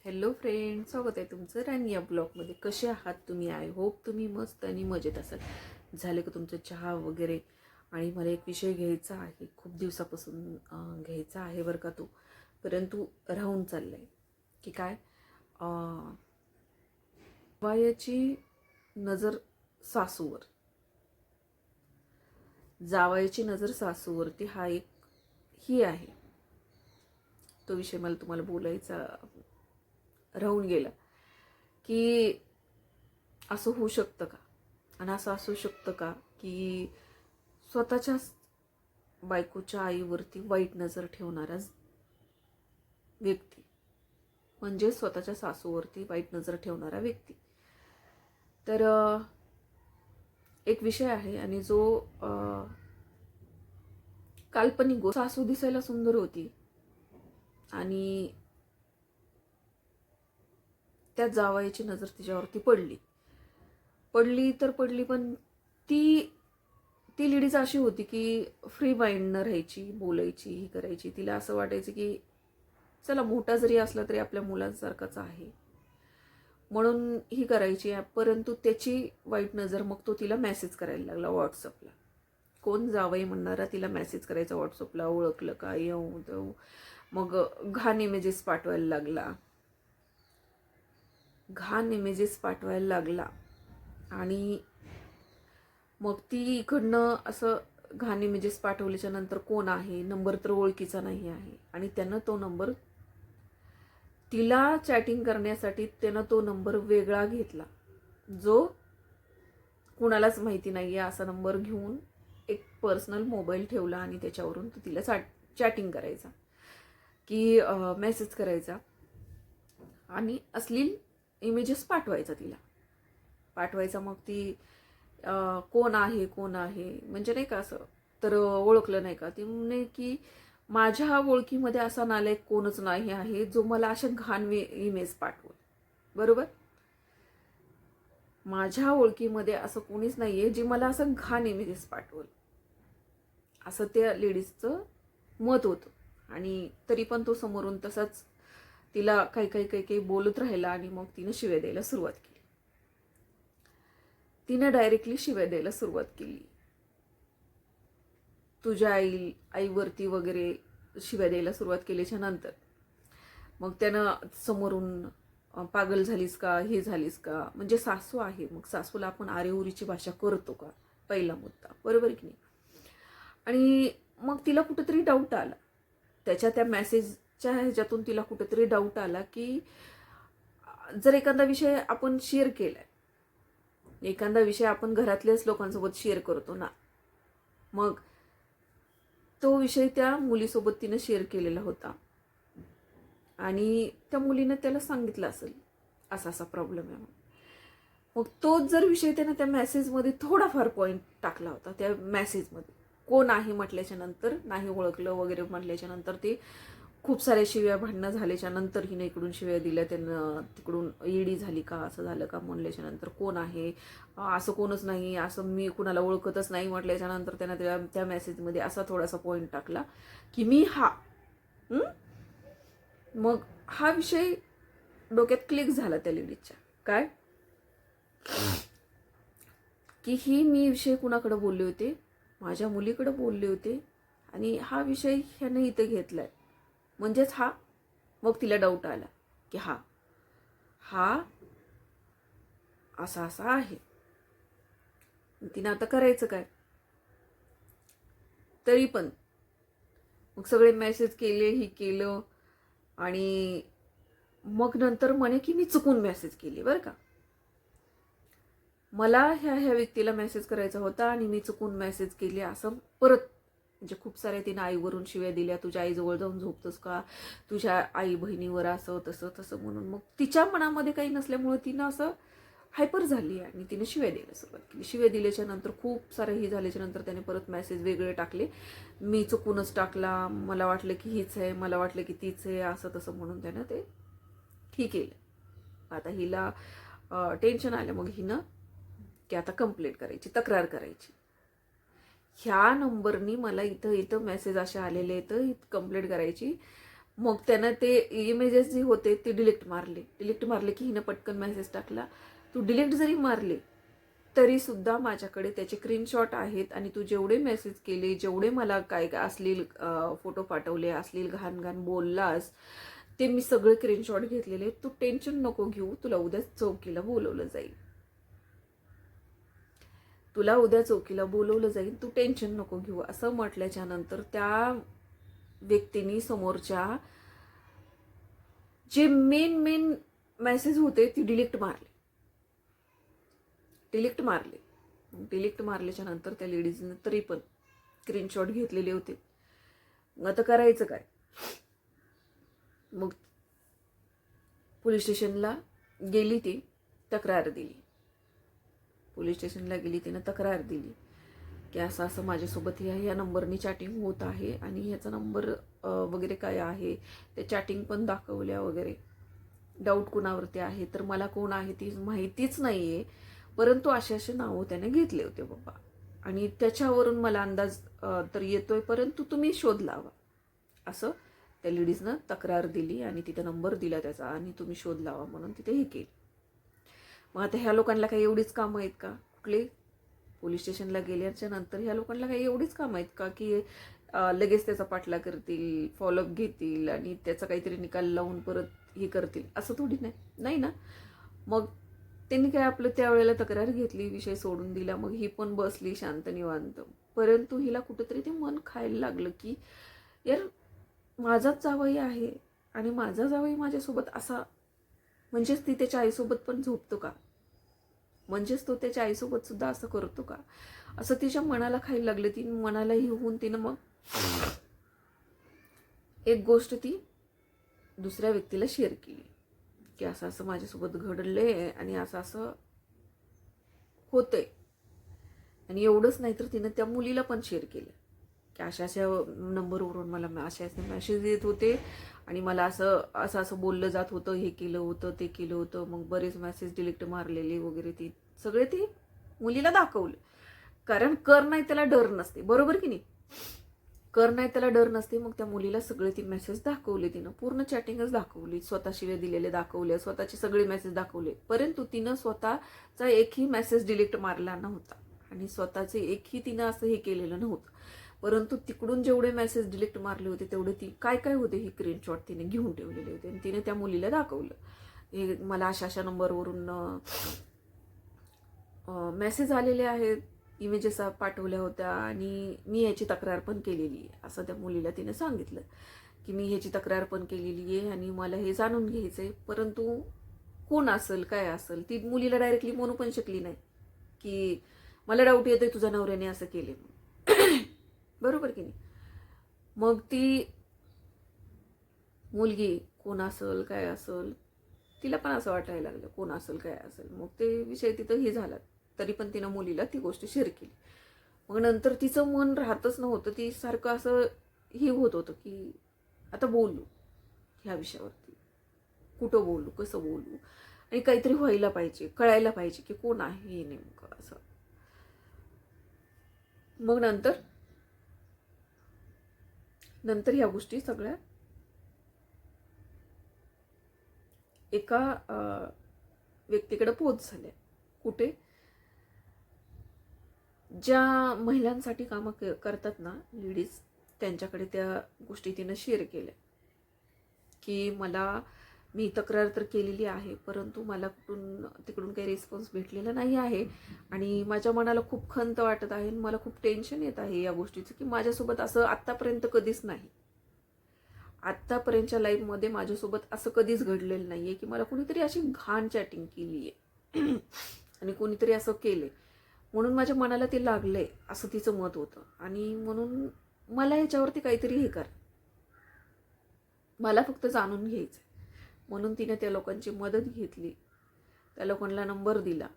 Hello friend, स्वागत आहे तुमचं राणी या ब्लॉगमध्ये. कसे आहात तुम्ही? आय होप तुम्ही मस्त आणि मजेत असाल. झाले का तुमचं चहा वगैरे? आणि मला एक विषय घ्यायचा आहे, खूप दिवसापासून घ्यायचा आहे बरं का तो, परंतु राहून चाललं आहे की काय. जावयाची नजर सासूवर, जावयाची नजर सासूवरती हा एक ही आहे. तो विषय मला तुम्हाला बोलायचा राहून गेला की असं होऊ शकतं का, आणि असं असू शकतं का की स्वतःच्याच बायकोच्या आईवरती वाईट नजर ठेवणारा व्यक्ती म्हणजे स्वतःच्या सासूवरती वाईट नजर ठेवणारा व्यक्ती. तर एक विषय आहे, आणि जो काल्पनिक सासू दिसायला सुंदर होती आणि त्या जावयाची नजर तिच्यावरती पडली तर पडली, पण ती ती लेडीज अशी होती की फ्री माइंड न राहायची, बोलायची, ही करायची. तिला असं वाटायचं की चला मोठा जरी असला तरी आपल्या मुलांसारखाच आहे, म्हणून ही करायची. परंतु त्याची वाईट नजर, मग तो तिला मेसेज करायला लागला व्हॉट्सअपला. कोण जावई म्हणणारा तिला मेसेज करायचा व्हॉट्सअपला, ओळखलं का, येऊ देऊ. मग घाण इमेजेस पाठवायला लागला, आणि मग ती इकडनं असं घाण इमेजेस पाठवल्याच्या नंतर कोण आहे, नंबर तर ओळखीचा नाही आहे, आणि त्यानं तो नंबर, तिला चॅटिंग करण्यासाठी त्यानं तो नंबर वेगळा घेतला, जो कुणालाच माहिती नाही आहे असा नंबर घेऊन एक पर्सनल मोबाईल ठेवला, आणि त्याच्यावरून तो तिला चॅटिंग करायचा, की मेसेज करायचा, आणि अश्लील इमेजेस पाठवायचा. मग ती कोण आहे म्हणजे नाही का असं, तर ओळखलं नाही का, ती म्हणे की माझ्या ओळखीमध्ये असा नालायक कोणच नाही आहे जो मला अशा घाण इमेज पाठवल. बरोबर, माझ्या ओळखीमध्ये असं कोणीच नाहीये जे मला असं घाण इमेजेस पाठवल, असं त्या लेडीजचं मत होतं. आणि तरी पण तो समोरून तसाच तिला काही काही काही काही बोलत राहिला, आणि मग तिने शिव्या द्यायला सुरुवात केली. तिने डायरेक्टली शिव्या द्यायला सुरुवात केली, तुझ्या आईवरती वगैरे शिव्या द्यायला सुरुवात केल्याच्या नंतर मग त्यानं समोरून पागल झालीस का, हे झालीस का, म्हणजे सासू आहे, मग सासूला आपण आरेउरीची भाषा करतो का, पहिला मुद्दा. बरोबर की नाही. आणि मग तिला कुठेतरी डाऊट आला, त्या मेसेजच्या ह्याच्यातून तिला कुठेतरी डाऊट आला की जर एखादा विषय आपण शेअर केलाय, एखादा विषय आपण घरातल्याच लोकांसोबत शेअर करतो ना, मग तो विषय त्या मुलीसोबत तिने शेअर केलेला होता, आणि त्या मुलीने त्याला सांगितलं असेल असा असा प्रॉब्लेम आहे. मग तोच जर विषय त्याने त्या मेसेजमध्ये थोडाफार पॉईंट टाकला होता, त्या मेसेजमध्ये कोण आहे म्हटल्याच्या नंतर, नाही ओळखलं वगैरे म्हटल्याच्या नंतर, ते खूप साऱ्या शिव्या भांडणं झाल्याच्या नंतर हिने इकडून शिव्या दिल्या, त्यानं तिकडून ईडी झाली का, असं झालं का म्हणल्याच्या नंतर, कोण आहे, असं कोणच नाही, असं मी कुणाला ओळखतच नाही म्हटल्याच्या नंतर त्यानं त्या मेसेजमध्ये असा थोडासा पॉईंट टाकला की मी हा. मग हा विषय डोक्यात क्लिक झाला त्या लेडीजच्या, काय की ही मी विषय कुणाकडे बोलले होते, माझ्या मुलीकडे बोलले होते, आणि हा विषय ह्याने इथे घेतलाय, म्हणजेच हा. मग तिला डाऊट आला की हा असा असा आहे. तिने आता करायचं काय. तरी पण मग सगळे मेसेज केले, ही केलं, आणि मग नंतर म्हणे की मी चुकून मेसेज केली बरं का, मला ह्या व्यक्तीला मेसेज करायचा होता आणि मी चुकून मेसेज केली, असं परत. म्हणजे खूप साऱ्या तिने आईवरून शिव्या दिल्या, तुझ्या आईजवळ जाऊन झोपतोस का, तुझ्या आई बहिणीवर असं तसं तसं म्हणून. मग तिच्या मनामध्ये काही नसल्यामुळे तिनं असं हायपर झाली, आणि तिने शिव्या द्यायला सुरुवात केली. शिव्या दिल्याच्या नंतर खूप सारं ही झाल्याच्या नंतर त्याने परत मेसेज वेगळे टाकले, मी चुकूनच टाकला, मला वाटलं की हीच आहे, मला वाटलं की तीच आहे, असं तसं म्हणून त्यानं ते ठीक केलं. आता हिला टेन्शन आलं, मग हिनं की आता कंप्लेंट करायची, तक्रार करायची. ह्या नंबरनी मला इथं मेसेज असे आलेले आहेत, कंप्लेंट करायची. मग त्यानं ते इमेजेस जे होते ते डिलीट मारले की हिनं पटकन मेसेज टाकला, तू डिलीट जरी मारले तरी सुद्धा माझ्याकडे त्याचे स्क्रीनशॉट आहेत आणि तू जेवढे मेसेज केले, जेवढे मला काय काय अश्लील फोटो पाठवले, अश्लील घाण घाण बोललास, ते मी सगळे स्क्रीनशॉट घेतलेले. तू टेन्शन नको घेऊ, तुला उद्या चौकीला बोलवलं जाईल, तू टेन्शन नको घेऊ, असं म्हटल्याच्या नंतर त्या व्यक्तीने समोरच्या जे मेन मेसेज होते ती डिलीट मारल्याच्या नंतर त्या लेडीजने तरी पण स्क्रीनशॉट घेतलेले होते. मग आता करायचं काय? मग पोलीस स्टेशनला गेली, ती तक्रार दिली. तिनं तक्रार दिली की असं असं माझ्यासोबत ह्या नंबरनी चॅटिंग होत आहे आणि ह्याचा नंबर वगैरे काय आहे, ते चॅटिंग पण दाखवल्या वगैरे. डाऊट कुणावरती आहे तर मला कोण आहे ती माहितीच नाही आहे, परंतु असे नावं त्याने घेतले होते बाबा, आणि त्याच्यावरून मला अंदाज तर येतोय, परंतु तुम्ही शोध लावा, असं त्या लेडीजनं तक्रार दिली आणि तिथं नंबर दिला त्याचा, आणि तुम्ही शोध लावा म्हणून तिथे हे केलं. मग आता ह्या लोकांना काही एवढीच कामं आहेत का? कुठले पोलीस स्टेशनला गेल्याच्या नंतर ह्या लोकांना काही एवढीच कामं आहेत का की लगेच त्याचा पाठलाग करतील, फॉलोअप घेतील आणि त्याचा काहीतरी निकाल लावून परत हे करतील, असं थोडी नाही ना. मग त्यांनी काय आपलं त्यावेळेला तक्रार घेतली, विषय सोडून दिला. मग ही पण बसली शांत निवांत, परंतु हिला कुठंतरी ते मन खायला लागलं की यार माझाच जावई आहे आणि माझा जावई माझ्यासोबत असा, म्हणजेच ती त्याच्या आईसोबत पण झोपतो का, म्हणजेच तो त्याच्या आईसोबत सुद्धा असं करतो का, असं तिच्या मनाला खायला लागलं. ती मनालाही होऊन तिनं मग एक गोष्ट ती दुसऱ्या व्यक्तीला शेअर केली की असं असं माझ्यासोबत घडलंय आणि असं असं होतंय. आणि एवढंच नाही तर तिनं त्या मुलीला पण शेअर केलं की अशा अशा नंबरवरून मला अशा असे मेसेज येत होते आणि मला असं बोललं जात होतं, हे केलं होतं, ते केलं होतं. मग बरेच मेसेज डिलीट मारलेले वगैरे ते सगळे ते मुलीला दाखवलं. कारण कर नाही त्याला डर नसते, बरोबर की नाही, कर नाही त्याला डर नसते. मग त्या मुलीला सगळे ती मेसेज दाखवले, तिनं पूर्ण चॅटिंगच दाखवली, स्वतः शिव्या दिलेले दाखवले, स्वतःचे सगळे मेसेज दाखवले, परंतु तिनं स्वतःचा एकही मेसेज डिलीट मारला नव्हता आणि स्वतःचे एकही तिनं असं हे केलेलं नव्हतं. परंतु तिकडून जेवढे मेसेज डिलीट मारले होते तेवढे ती काय होते ही स्क्रीनशॉट तिने घेऊन ठेवलेले होते आणि तिने त्या मुलीला दाखवलं, हे मला अशा नंबरवरून मेसेज आलेले आहेत, इमेजेस पाठवल्या होत्या आणि मी याची तक्रार पण केलेली आहे, असं त्या मुलीला तिने सांगितलं की मी ह्याची तक्रार पण केलेली आहे आणि मला हे जाणून घ्यायचं आहे, परंतु कोण असेल काय असेल. ती मुलीला डायरेक्टली म्हणू पण शकली नाही की मला डाऊट येतोय तुझ्या नवऱ्याने असं केले, बरोबर की नाही. मग ती मुलगी कोण असेल काय असेल, तिला पण असं वाटायला लागलं कोण असेल काय असेल. मग ते विषय तिथं हे झाला, तरी पण तिनं मुलीला ती गोष्ट शेअर केली. मग नंतर तिचं मन राहतच नव्हतं, ती सारखं असं हे होत होतं की आता बोलू ह्या विषयावरती, कुठं बोलू, कसं बोलू, आणि काहीतरी व्हायला पाहिजे, कळायला पाहिजे की कोण आहे हे नेमकं असं. मग नंतर ह्या गोष्टी सगळ्या एका व्यक्तीकडे पोहोच झाल्या. कुठे? ज्या महिलांसाठी कामं करतात ना लेडीज, त्यांच्याकडे त्या गोष्टी तिनं शेअर केल्या की मी तक्रार तर केलेली आहे, परंतु मला तिकडून काही रिस्पॉन्स भेटलेला नाही आहे आणि माझ्या मनाला खूप खंत वाटत आहे, मला खूप टेन्शन येत आहे या गोष्टीचं की माझ्यासोबत असं आत्तापर्यंत कधीच नाही, आत्तापर्यंतच्या लाईफमध्ये माझ्यासोबत असं कधीच घडलेलं नाही आहे की मला कुणीतरी अशी घाण चॅटिंग केली आहे आणि कोणीतरी असं केलं, म्हणून माझ्या मनाला ते लागलंय, असं तिचं मत होतं. आणि म्हणून मला ह्याच्यावरती काहीतरी हे कर, मला फक्त जाणून घ्यायचं. म्हणून तिने त्या लोकांची मदत घेतली, त्या लोकांना नंबर दिला,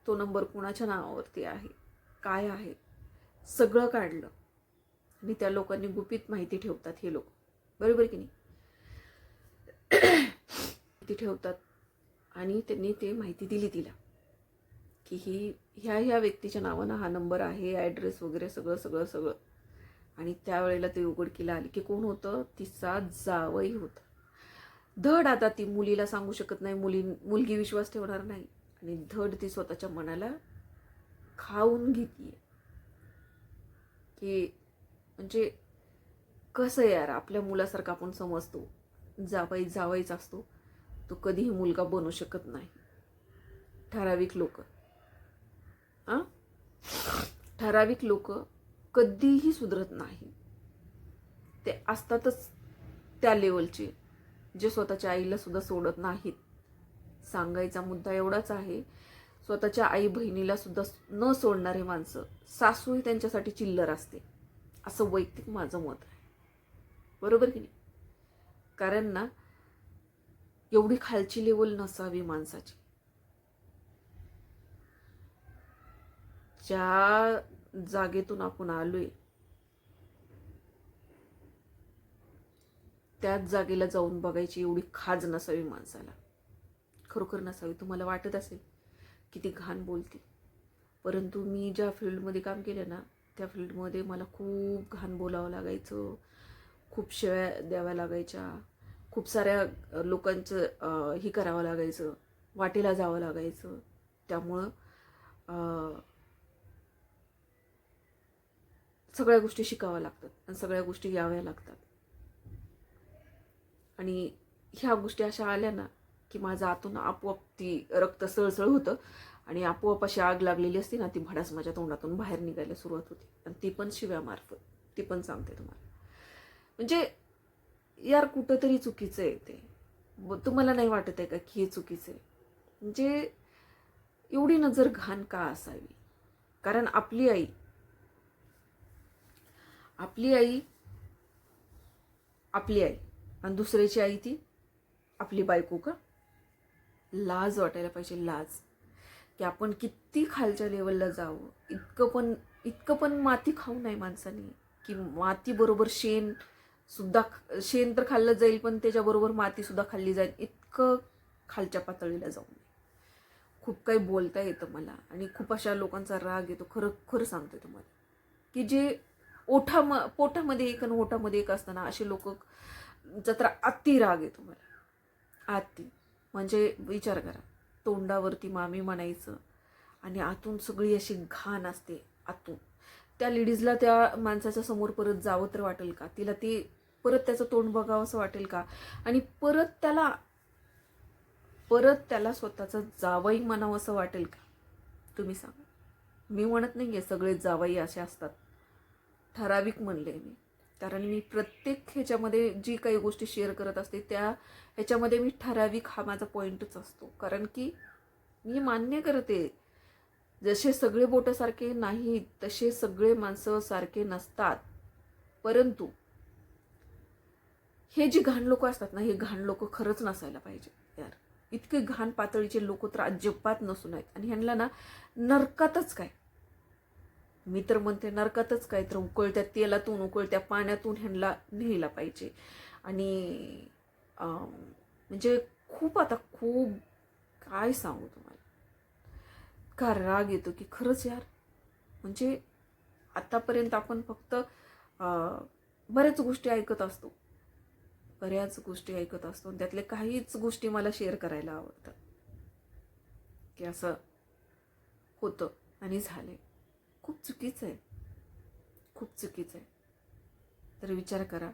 तो नंबर कुणाच्या नावावरती आहे काय आहे सगळं काढलं. आणि त्या लोकांनी गुपित माहिती ठेवतात हे लोक, बरोबर की नाही, माहिती ठेवतात. आणि त्यांनी ते माहिती दिली तिला की ह्या व्यक्तीच्या नावानं हा नंबर आहे, ॲड्रेस वगैरे सगळं. आणि त्यावेळेला ते उघडकीला आली की कोण होतं, तिचा जावई होता. धड आता ती मुलीला सांगू शकत नाही, मुलगी विश्वास ठेवणार नाही, आणि धड ती स्वतःच्या मनाला खाऊन घेतीये. की म्हणजे कसं यार, आपल्या मुलासारखं आपण समजतो, जावई जावईच असतो, तो कधीही मुलगा बनू शकत नाही. ठराविक लोक ठराविक लोक कधीही सुधरत नाही. ते असतातच त्या लेवलचे जे स्वतःच्या आईला सुद्धा सोडत नाहीत. सांगायचा मुद्दा एवढाच आहे, स्वतःच्या आई बहिणीला सुद्धा न सोडणारे माणसं, सासूही त्यांच्यासाठी चिल्लर असते, असं वैयक्तिक माझं मत आहे. बरोबर की नाही? कारण ना, एवढी खालची लेवल नसावी माणसाची. ज्या जागेतून आपण आलोय त्याच जागेला जाऊन बघायची एवढी खाज नसावी माणसाला, खरोखर नसावी. तुम्हाला वाटत असेल किती घाण बोलते, परंतु मी ज्या फील्डमध्ये काम केलं ना, त्या फील्डमध्ये मला खूप घाण बोलावं लागायचं, खूप शिव्या द्याव्या लागायच्या, खूप साऱ्या लोकांचं हे करावं लागायचं, वाटेला जावं लागायचं. त्यामुळं सगळ्या गोष्टी शिकाव्या लागतात आणि सगळ्या गोष्टी याव्या लागतात. आणि ह्या गोष्टी अशा आल्या ना की माझं आतून आपोआप ती रक्त सळसळ होतं आणि आपोआप अशी आग लागलेली असती ना, ती भडास माझ्या तोंडातून बाहेर निघायला सुरुवात होती, आणि ती पण शिव्यामार्फत. ती पण सांगते तुम्हाला. म्हणजे यार, कुठंतरी चुकीचं आहे ते. तुम्हाला नाही वाटत आहे का की हे चुकीचं आहे? म्हणजे एवढी नजर घाण का असावी? कारण आपली आई आपली आई आणि दुसऱ्याची आई ती आपली बायको का? लाज वाटायला पाहिजे, लाज. की आपण किती खालच्या लेवलला जावं, इतकं पण माती खाऊ नये माणसाने, की माती बरोबर शेण तर खाल्लं जाईल, पण त्याच्याबरोबर माती सुद्धा खाल्ली जाईल, इतकं खालच्या पातळीला जाऊ नये. खूप काही बोलता येतं मला, आणि खूप अशा लोकांचा राग येतो, खरं सांगते तुम्हाला, की जे पोटामध्ये एक आणि ओठामध्ये एक असताना असे लोक तर अति राग येतो मला, अति. म्हणजे विचार करा, तोंडावरती मामी म्हणायचं आणि आतून सगळी अशी घाण असते आतून. त्या लेडीजला त्या माणसाच्या समोर परत जावं तर वाटेल का? तिला ते परत त्याचं तोंड बघावं असं वाटेल का? आणि परत त्याला स्वतःचं जावई म्हणावं असं वाटेल का? तुम्ही सांगा. मी म्हणत नाहीये सगळे जावई असे असतात, ठराविक म्हणले मी. कारण मी प्रत्येक ह्याच्यामध्ये जी काही गोष्टी शेअर करत असते त्या ह्याच्यामध्ये मी ठराविक हा माझा पॉईंटच असतो. कारण की मी मान्य करते, जसे सगळे बोटं सारखे नाही तसे सगळे माणसं सारखे नसतात. परंतु हे जी घाण लोक असतात ना, हे घाण लोक खरंच नसायला पाहिजे यार. इतके घाण पातळीचे लोक तर अजिबात नसून नाहीत. आणि ह्यांना ना नरकातच काय, मी तर म्हणते नरकातच काय, तर उकळत्या तेलातून उकळत्या पाण्यातून ह्यांना नेला पाहिजे. आणि म्हणजे खूप काय सांगू तुम्हाला, का राग येतो की खरंच यार. म्हणजे आतापर्यंत आपण फक्त बऱ्याच गोष्टी ऐकत असतो, आणि त्यातले काहीच गोष्टी मला शेअर करायला आवडतात, की असं होतं आणि झालंय. खूप चुकीचं आहे. तर विचार करा,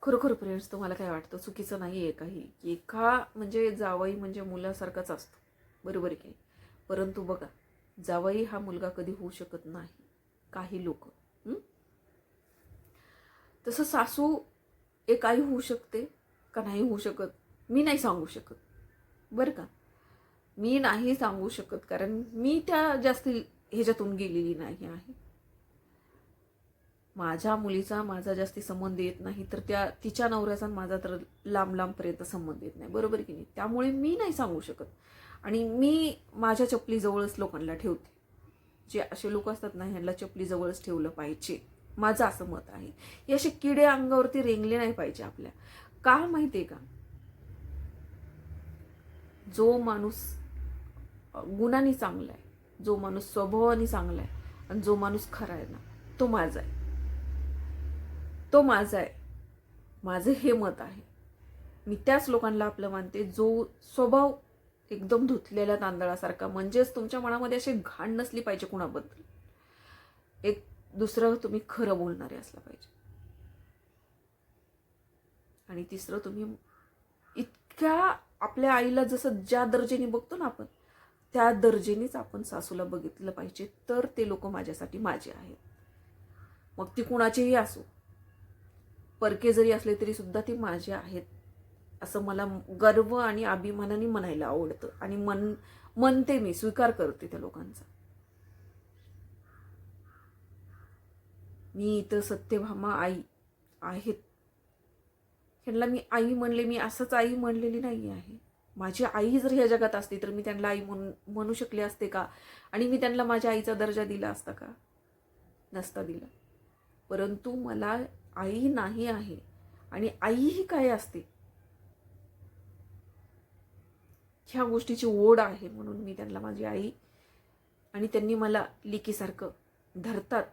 खरोखर फ्रेंड्स, तुम्हाला काय वाटतं? चुकीचं नाही आहे काही, की म्हणजे जावई म्हणजे मुलासारखाच असतो, बरोबर की? परंतु बघा, जावई हा मुलगा कधी होऊ शकत नाही, काही लोक. तसं सासू एक आई होऊ शकते का नाही होऊ शकत, मी नाही सांगू शकत, बरं का? मी नाही सांगू शकत, कारण मी त्या जास्त ह्याच्यातून गेलेली नाही आहे. माझ्या मुलीचा माझा जास्ती संबंध येत नाही, तर तिच्या नवऱ्याचा माझा तर लांबपर्यंत संबंध येत नाही, बरोबर की नाही? त्यामुळे मी नाही सांगू शकत. आणि मी माझ्या चपलीजवळच लोकांना ठेवते. जे असे लोक असतात ना, ह्यांना चपलीजवळच ठेवलं पाहिजे, माझं असं मत आहे. हे असे किडे अंगावरती रेंगले नाही पाहिजे आपल्या. का माहितीये का? जो माणूस गुणांनी चांगला आहे, जो माणूस स्वभावाने चांगला आहे, आणि जो माणूस खरा आहे ना, तो माझा आहे. तो माझा आहे, माझं हे मत आहे. मी त्याच लोकांना आपलं मानते जो स्वभाव एकदम धुतलेल्या तांदळासारखा, म्हणजेच तुमच्या मनामध्ये अशी घाण नसली पाहिजे कुणाबद्दल. एक दुसरं तुम्ही खरं बोलणारे असला पाहिजे. आणि तिसरं तुम्ही इतक्या आपल्या आईला जसं ज्या दर्जेने बघतो ना आपण, त्या दर्जेनेच आपण सासूला बघितलं पाहिजे. तर ते लोक माझ्यासाठी माझे आहेत. मग ती कुणाचेही असो, परके जरी असले तरी सुद्धा ते माझे आहेत असं मला गर्व आणि अभिमानाने म्हणायला आवडतं. आणि म्हणते मी, स्वीकार करते त्या लोकांचा. मी इथं सत्यभामा आई आहेत, ह्यांना मी आई म्हणले, मी असंच आई म्हणलेली नाही आहे. माझी आई जर ह्या जगात असती तर मी त्यांना आई म्हणू शकले असते का? आणि मी त्यांना माझ्या आईचा दर्जा दिला असता का? नसता दिला. परंतु मला आई नाही आहे. आणि आई ही काय असते ह्या गोष्टीची ओढ आहे, म्हणून मी त्यांना माझी आई, आणि त्यांनी मला लिकीसारखं धरतात.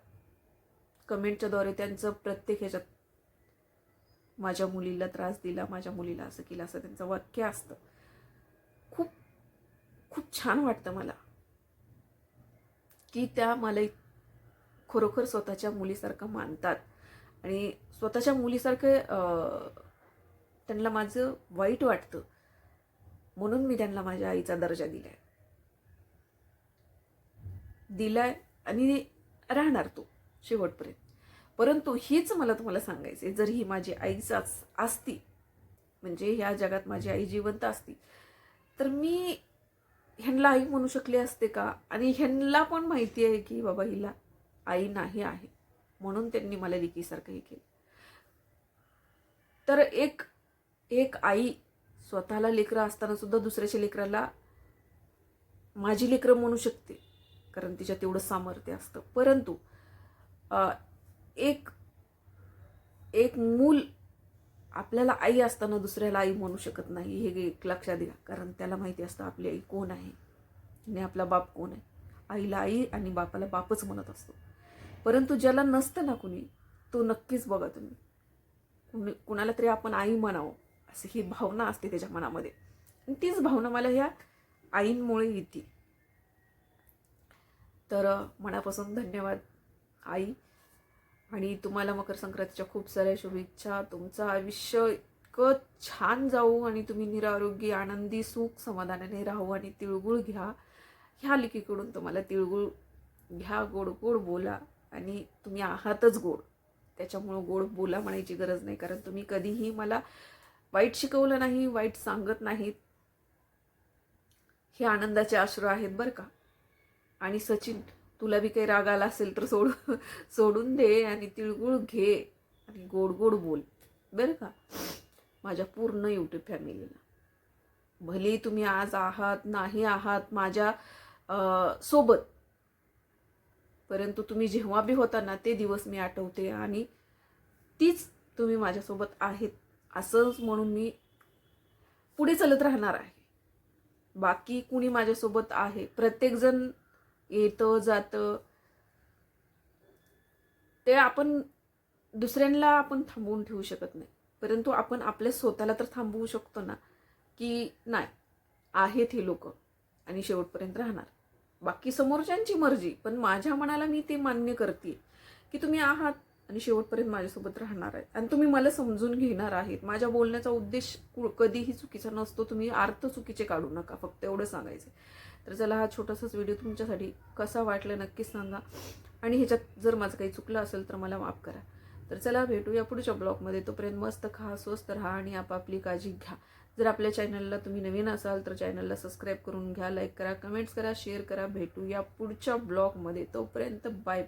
कमेंटच्या द्वारे त्यांचं प्रत्येक ह्याच्यात माझ्या मुलीला त्रास दिला, माझ्या मुलीला असं केलं, असं त्यांचं वाक्य असतं. खूप खूप छान वाटतं मला की त्या मला खरोखर स्वतःच्या मुलीसारखं मानतात. आणि स्वतःच्या मुलीसारखं त्यांना माझं वाईट वाटतं, म्हणून मी त्यांना माझ्या आईचा दर्जा दिलाय आणि राहणार तो शेवटपर्यंत. परंतु हीच मला तुम्हाला सांगायचे, जर ही माझी आईच असती, म्हणजे ह्या जगात माझी आई जिवंत असती, तर मी ह्यांना आई म्हणू शकले असते का? आणि ह्यांना पण माहिती आहे की बाबा हिला आई नाही आहे, म्हणून त्यांनी मला लिकीसारखं हे केलं. तर एक आई स्वतःला लेकरं असताना सुद्धा दुसऱ्याच्या लेकराला माझी लेकरं म्हणू शकते, कारण तिच्या तेवढं सामर्थ्य असतं. परंतु एक मूल आपल्याला आई असताना दुसऱ्याला आई म्हणू शकत नाही, हे एक लक्षात घ्या. कारण त्याला माहिती असतं आपली आई कोण आहे आणि आपला बाप कोण आहे. आईला आई आणि बापाला बापच म्हणत असतो. परंतु ज्याला नसतं ना कुणी, तो नक्कीच बघा तुम्ही, कुणाला तरी आपण आई म्हणावं असं ही भावना असते त्याच्या मनामध्ये. आणि तीच भावना मला ह्या आईंमुळे येते. तर मनापासून धन्यवाद आई. आणि तुम्हाला मकर संक्रांतीच्या खूप साऱ्या शुभेच्छा. तुमचं आयुष्य इतकं छान जाऊ आणि तुम्ही निरारोग्य, आनंदी, सुख समाधानाने राहू आणि तिळगुळ घ्या. ह्या लिकीकडून तुम्हाला तिळगुळ घ्या, गोड गोड बोला. आणि तुम्ही आहातच गोड, त्याच्यामुळं गोड बोला म्हणायची गरज नाही. कारण तुम्ही कधीही मला वाईट शिकवलं नाही, वाईट सांगत नाहीत. हे आनंदाचे अश्रू आहेत बरं का. आणि सचिन, तुला बी काही राग आला असेल तर सोडून दे आणि तिळगुळ घे आणि गोड गोड बोल बरं का. माझ्या पूर्ण यूट्यूब फॅमिलीला, भले तुम्ही आज आहात नाही आहात माझ्या सोबत, परंतु तुम्ही जेव्हा बी होता ना ते दिवस मी आठवते. आणि तीच तुम्ही माझ्यासोबत आहेत असंच म्हणून मी पुढे चालत राहणार आहे. बाकी कुणी माझ्यासोबत आहे, प्रत्येकजण येतं जातं, ते आपण दुसऱ्यांना आपण थांबवून ठेवू शकत नाही. परंतु आपण आपल्या स्वतःला तर थांबवू शकतो ना, की नाही आहेत हे लोक आणि शेवटपर्यंत राहणार. बाकी समोरच्यांची मर्जी, पण माझ्या मनाला मी ते मान्य करते की तुम्ही आहात आणि शेवटपर्यंत माझ्यासोबत राहणार आहे आणि तुम्ही मला समजून घेणार आहेत. माझ्या बोलण्याचा उद्देश कधीही चुकीचा नसतो, तुम्ही अर्थ चुकीचे काढू नका, फक्त एवढं सांगायचं. तर चला, हा छोटासाच व्हिडिओ तुमच्यासाठी कसा वाटला नक्कीच सांगा. आणि ह्याच्यात जर माझं काही चुकलं असेल तर मला माफ करा. तर चला, भेटूया पुढच्या ब्लॉगमध्ये. तोपर्यंत मस्त खा, स्वस्त राहा आणि आपापली काळजी घ्या. जर आपल्या चॅनलला तुम्ही नवीन असाल तर चॅनलला सबस्क्राईब करून घ्या, लाईक करा, कमेंट्स करा, शेअर करा. भेटूया पुढच्या ब्लॉगमध्ये. तोपर्यंत बाय.